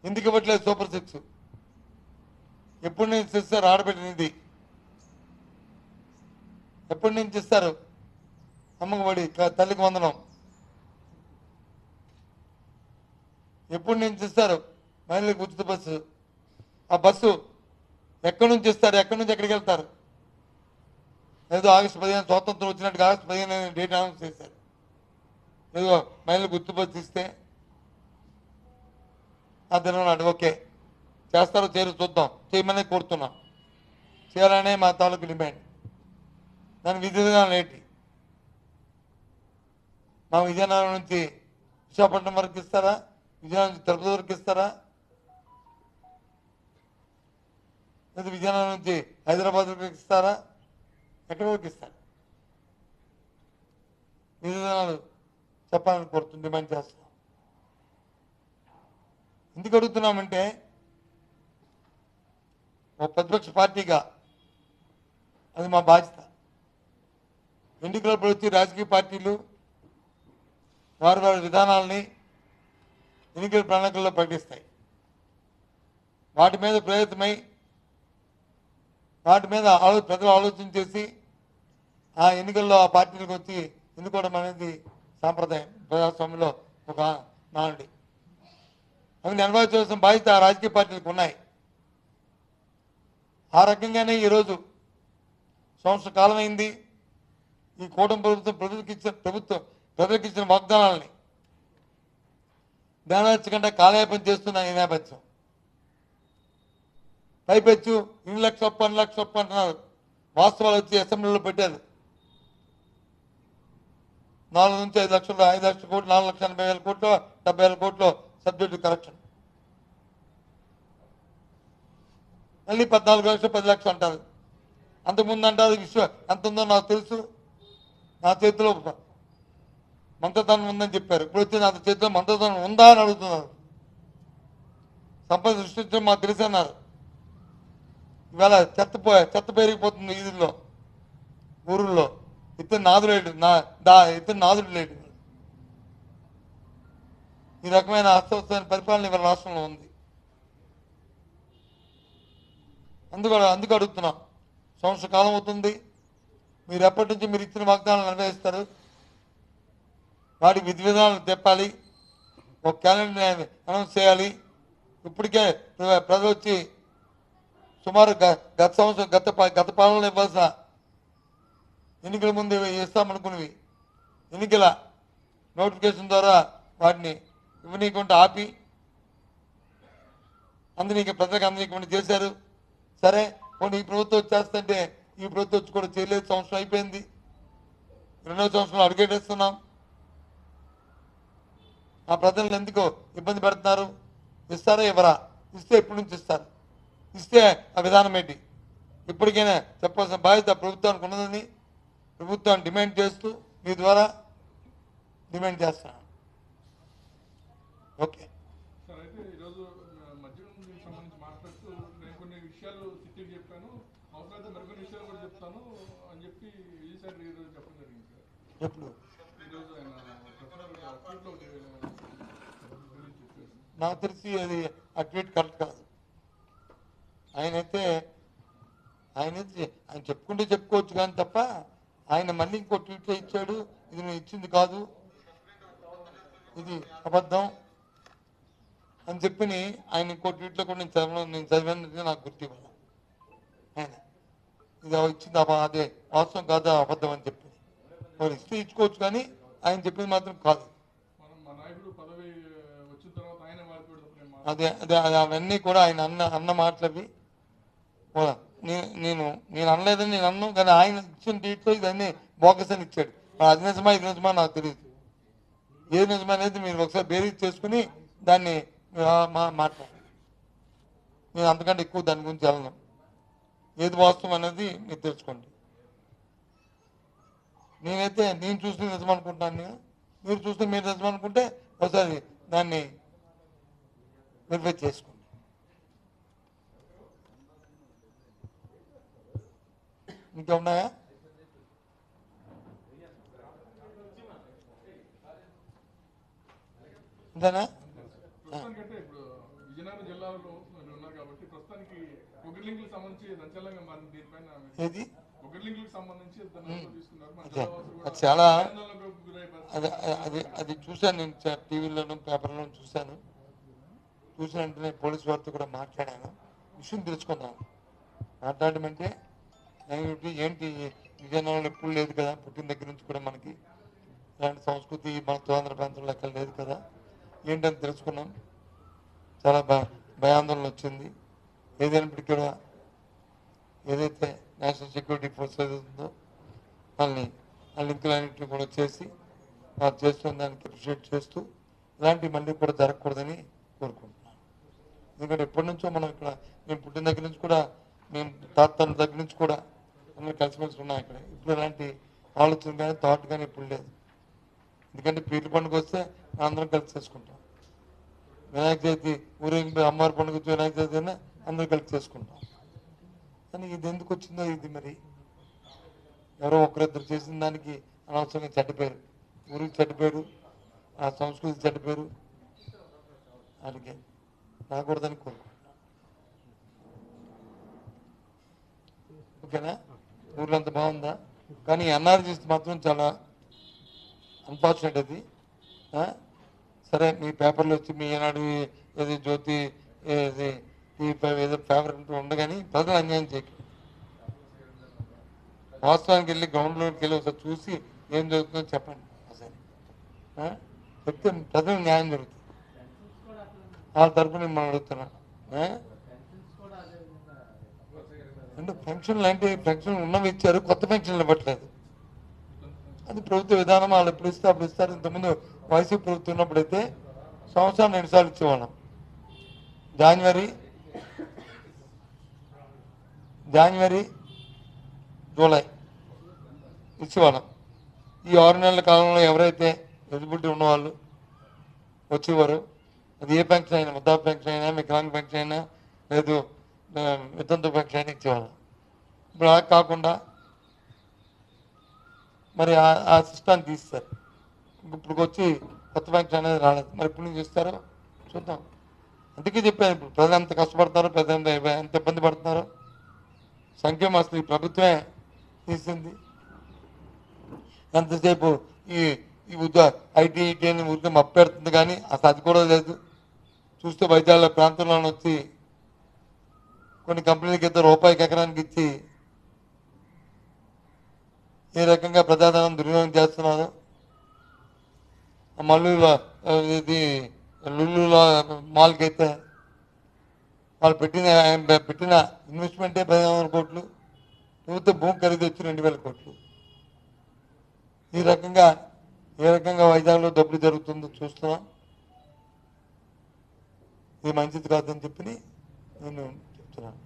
ఎందుకు ఇవ్వట్లేదు సూపర్ 6? ఎప్పటి నుంచి ఇస్తారు ఆడబిడ్డనిది? ఎప్పటి నుంచి ఇస్తారు అమ్మకు బడి తల్లికి వందనం? ఎప్పటి నుంచి ఇస్తారు మహిళలకు ఉచిత బస్సు? ఆ బస్సు ఎక్కడి నుంచి ఇస్తారు? ఎక్కడి నుంచి ఎక్కడికి వెళ్తారు? ఏదో ఆగస్టు 15 స్వాతంత్రం వచ్చినట్టుగా ఆగస్టు 15 డేట్ అనౌన్స్ చేశారు. ఏదో మహిళలకు ఉచిత బస్సు ఇస్తే ఆ దినం నాడు ఓకే చేస్తారో చేయరు చూద్దాం. చేయమనే కోరుతున్నాం. చేయాలనే మా తాలూకు డిమాండ్. దాని విధి విధానం ఏంటి? మా విజయనగరం నుంచి విశాఖపట్నం వరకు ఇస్తారా? విజయనగరం నుంచి తిరుపతి వరకు ఇస్తారా? లేదా విజయనగరం నుంచి హైదరాబాద్ వరకు ఇస్తారా? ఎక్కడి వరకు ఇస్తారు? విధి విధానాలు చెప్పాలని కోరుతుంది, డిమాండ్ చేస్తున్నాం. ఎందుకు అడుగుతున్నామంటే ఒక ప్రతిపక్ష పార్టీగా అది మా బాధ్యత. ఎన్నికలప్పుడు వచ్చి రాజకీయ పార్టీలు వారి వారి విధానాలని ఎన్నికల ప్రణాళికల్లో ప్రకటిస్తాయి. వాటి మీద ప్రయత్నమై వాటి మీద ప్రజలు ఆలోచన చేసి ఆ ఎన్నికల్లో ఆ పార్టీలకు వచ్చి ఎన్నుకోవడం అనేది సాంప్రదాయం ప్రజాస్వామ్యంలో ఒక నానుడి. అవి నెరవేర్చవలసిన బాధ్యత ఆ రాజకీయ పార్టీలకు ఉన్నాయి. ఆ రకంగానే ఈరోజు సంవత్సర కాలం అయింది. ఈ కూటమి ప్రభుత్వం ప్రజలకు ఇచ్చిన వాగ్దానాలని నెరవేర్చకుండా కాలయాపన చేస్తున్న ఈ నేపథ్యం. పైపెచ్చు 2 లక్షల అప్పు 2 లక్షల అప్పు అంటున్నారు. వాస్తవాలు వచ్చి అసెంబ్లీలో పెట్టారు. 4 నుంచి 5 లక్షలు 5 లక్షల కోట్లు 4,80,000 కోట్లు 70,000 కోట్లు సబ్జెక్టు కరెక్షన్. మళ్ళీ 14 లక్షలు 10 లక్షలు అంటారు. అంతకుముందు అంటారు ఎంత ఉందో నాకు తెలుసు, నా చేతిలో మంత్రధనం ఉందని చెప్పారు. ఇప్పుడు వచ్చి నా చేతిలో మంత్రధనం ఉందా అని అడుగుతున్నారు. సంపద సృష్టించడం మాకు తెలుసు అన్నారు. ఇవాళ చెత్త పెరిగిపోతుంది వీధుల్లో, ఊరుల్లో. ఇతను నాదుడు లేడు. ఈ రకమైన అస్తవ్యస్తమైన పరిపాలన ఇవాళ రాష్ట్రంలో ఉంది. అందుకు అడుగుతున్నాం. సంవత్సర కాలం అవుతుంది. మీరు ఎప్పటి నుంచి మీరు ఇచ్చిన వాగ్దానాలు నెరవేరుస్తారు? వాటి విధి విధానాలు తెప్పాలి. ఒక క్యాలెండర్ అనౌన్స్ చేయాలి. ఇప్పటికే ప్రజలు వచ్చి సుమారు గత పాలనలో ఇవ్వాల్సిన ఎన్నికల ముందు ఇస్తామనుకున్నవి ఎన్నికల నోటిఫికేషన్ ద్వారా వాటిని ఇవ్వనీయకుండా ఆపి ప్రజలకు అందనీయకుండా చేశారు. సరే కొన్ని ఈ ప్రభుత్వం వచ్చేస్తుంటే ఈ ప్రభుత్వం వచ్చి కూడా చేయలేదు. సంవత్సరం అయిపోయింది. 2వ సంవత్సరంలో అడుగేటేస్తున్నాం. ఆ ప్రజలను ఎందుకో ఇబ్బంది పెడుతున్నారు? ఇస్తారా ఇవ్వరా? ఇస్తే ఎప్పటి నుంచి ఇస్తారు? ఇస్తే ఆ విధానం ఏంటి? ఇప్పటికైనా చెప్పాల్సిన బాధ్యత ప్రభుత్వానికి ఉన్నదని ప్రభుత్వాన్ని డిమాండ్ చేస్తూ మీ ద్వారా డిమాండ్ చేస్తున్నాను. ఓకే. ఎప్పుడు నాకు తెలిసి అది ఆ ట్వీట్ కరెక్ట్ కాదు. ఆయన చెప్పుకుంటే చెప్పుకోవచ్చు కానీ తప్ప ఆయన మళ్ళీ ఇంకో ట్వీట్లో ఇచ్చాడు, ఇది నువ్వు ఇచ్చింది కాదు, ఇది అబద్ధం అని చెప్పి ఆయన ఇంకో ట్వీట్లో కూడా నేను చదివినది నాకు గుర్తు ఇవ్వాలి. ఆయన ఇది ఇచ్చింది అదే వాస్తవం కాదా అబద్ధం అని చెప్పి వాళ్ళు ఇస్తే ఇచ్చుకోవచ్చు కానీ ఆయన చెప్పింది మాత్రం కాదు. అదే అవన్నీ కూడా ఆయన అన్న మాటలవి. నేను అనలేదని నేను అన్నాను కానీ ఆయన ఇచ్చిన ట్వీట్లో ఇదన్నీ బోకస్ అని ఇచ్చాడు. అది నిజమా ఇది నిజమా నాకు తెలియదు. ఏది నిజమా అనేది మీరు ఒకసారి బేరీజ్ చేసుకుని దాన్ని మాట్లాడాలి. నేను అంతకంటే ఎక్కువ దాని గురించి వెళ్ళను. ఏది వాస్తవం అనేది మీరు తెలుసుకోండి. నేను చూస్తే నిజం అనుకుంటున్నాను. మీరు చూస్తే మీరు నిజం అనుకుంటే ఒకసారి దాన్ని వెరిఫై చేసుకోండి. ఇంకా ఉన్నాయా? ఇంతేనా? విజయనగరం జిల్లాలో ఉన్నారు కాబట్టి ప్రస్తుతానికి ఒకటి లింకులకు సంబంధించి సంచలనంగా మరి దీనిపైన ఏది ఒకటి లింకులకు సంబంధించి తీసుకున్నారు అది చాలా అది చూశాను నేను టీవీలోను పేపర్లోను చూశాను. చూసిన వెంటనే పోలీసు వారితో కూడా మాట్లాడాను, విషయం తెలుసుకున్నాను. మాట్లాడమంటే ఏంటి విజయనగరంలో ఎప్పుడు లేదు కదా, పుట్టిన దగ్గర నుంచి కూడా మనకి ఇలాంటి సంస్కృతి మన స్వాతంత్ర ప్రాంతంలో ఎక్కడ లేదు కదా, ఏంటని తెలుసుకున్నాం. చాలా భయాందోళన వచ్చింది. ఏదైనప్పటికీ కూడా ఏదైతే నేషనల్ సెక్యూరిటీ ఫోర్స్ ఏదైతుందో వాళ్ళని ఆ లింకులన్నింటినీ కూడా చేసి వాళ్ళు చేస్తున్న దానికి అప్రిషియేట్ చేస్తూ ఇలాంటివి మళ్ళీ కూడా జరగకూడదని కోరుకుంటున్నాను. ఎందుకంటే ఎప్పటి నుంచో మనం ఇక్కడ మేము పుట్టిన దగ్గర నుంచి కూడా మేము తాతల దగ్గర నుంచి కూడా అందరూ కలిసిమెలిసి ఉన్నాం ఇక్కడ. ఇప్పుడు ఇలాంటి ఆలోచన కానీ థాట్ కానీ ఇప్పుడు లేదు. ఎందుకంటే పీర్ల పండుగ వస్తే అందరం కలిసి చేసుకుంటాం. వినాయక చవితి ఊరేగింపు అమ్మవారి పండుగ వచ్చి వినాయక చవితి అయినా అందరూ కలిసి చేసుకుంటాం. కానీ ఇది ఎందుకు వచ్చిందో ఇది మరి ఎవరో ఒకరిద్దరు చేసిన దానికి అనవసరంగా చెడ్డపేరు, ఊరికి చెడ్డపేరు, ఆ సంస్కృతి చెడ్డపేరు అందుకే రాకూడదని కోరుకుంటున్నాను. ఓకేనా? ఊర్లో అంత బాగుందా? కానీ ఎన్ఆర్జీస్ మాత్రం చాలా అన్ఫార్చునేట్ అది. సరే మీ పేపర్లో వచ్చి మీ ఏనాడు ఏది జ్యోతి ఏది ఏదో పేపర్ అంటూ ఉండగాని ప్రజలు అన్యాయం చేయకండి. వాస్తవానికి వెళ్ళి గ్రౌండ్లోకి వెళ్ళి ఒకసారి చూసి ఏం జరుగుతుందో చెప్పండి. సరే చెప్తే ప్రజలకు న్యాయం జరుగుతుంది. ఆ తరఫున మనం అడుగుతున్నా. అంటే పెన్షన్లు అంటే పెన్షన్ ఉన్నవి ఇచ్చారు, కొత్త పెన్షన్లు ఇవ్వట్లేదు. అది ప్రభుత్వ విధానం. వాళ్ళు ఎప్పుడు ఇస్తే అప్పుడు ఇస్తారు. ఇంతకుముందు వైసీపీ ప్రభుత్వం ఉన్నప్పుడైతే సంవత్సరాన్ని 2 సార్లు ఇచ్చేవాళ్ళం. జనవరి జూలై ఇచ్చేవాళ్ళం. ఈ 6 నెలల కాలంలో ఎవరైతే ఎలిజిబిలిటీ ఉన్నవాళ్ళు వచ్చేవారు, అది ఏ పెన్షన్ అయినా, వృద్ధాప్య పెన్షన్ అయినా, వికలాంగ పెన్షన్ అయినా, లేదు వితంతు పెన్షన్ అయినా ఇచ్చేవాళ్ళం. ఇప్పుడు అలా కాకుండా మరి ఆ సిస్టాన్ని తీస్తారు. ఇప్పుడు వచ్చి కొత్త పెన్షన్ అనేది రాలేదు. మరి ఇప్పుడు నుంచి ఇస్తారో చూద్దాం. అందుకే చెప్పాను, ఇప్పుడు ప్రజలు ఎంత కష్టపడతారో, ప్రజలు ఎంత ఇబ్బంది పడుతున్నారో. సంక్షేమ అసలు ఈ ప్రభుత్వమే తీసింది. ఎంతసేపు ఈ ఐటీ అని ఊరికే మప్పెడుతుంది, కానీ అసలు అది కూడా లేదు. చూస్తే వైద్యాల ప్రాంతంలో వచ్చి కొన్ని కంపెనీలకి అయితే రూపాయికి ఎకరానికి ఇచ్చి ఏ రకంగా ప్రజాధనం దుర్వినియోగం చేస్తున్నారు. మల్లూరులో ఇది లుల్లులో మాల్కి అయితే వాళ్ళు పెట్టిన ఇన్వెస్ట్మెంటే 1500 కోట్లు, ప్రభుత్వ భూమి ఖరీదు వచ్చి 2000 కోట్లు. ఈ రకంగా ఏ రకంగా వైజాగ్లో డబ్బులు జరుగుతుందో చూస్తున్నాం. ఇది మంచిది కాదని చెప్పి నేను చెప్తున్నాను.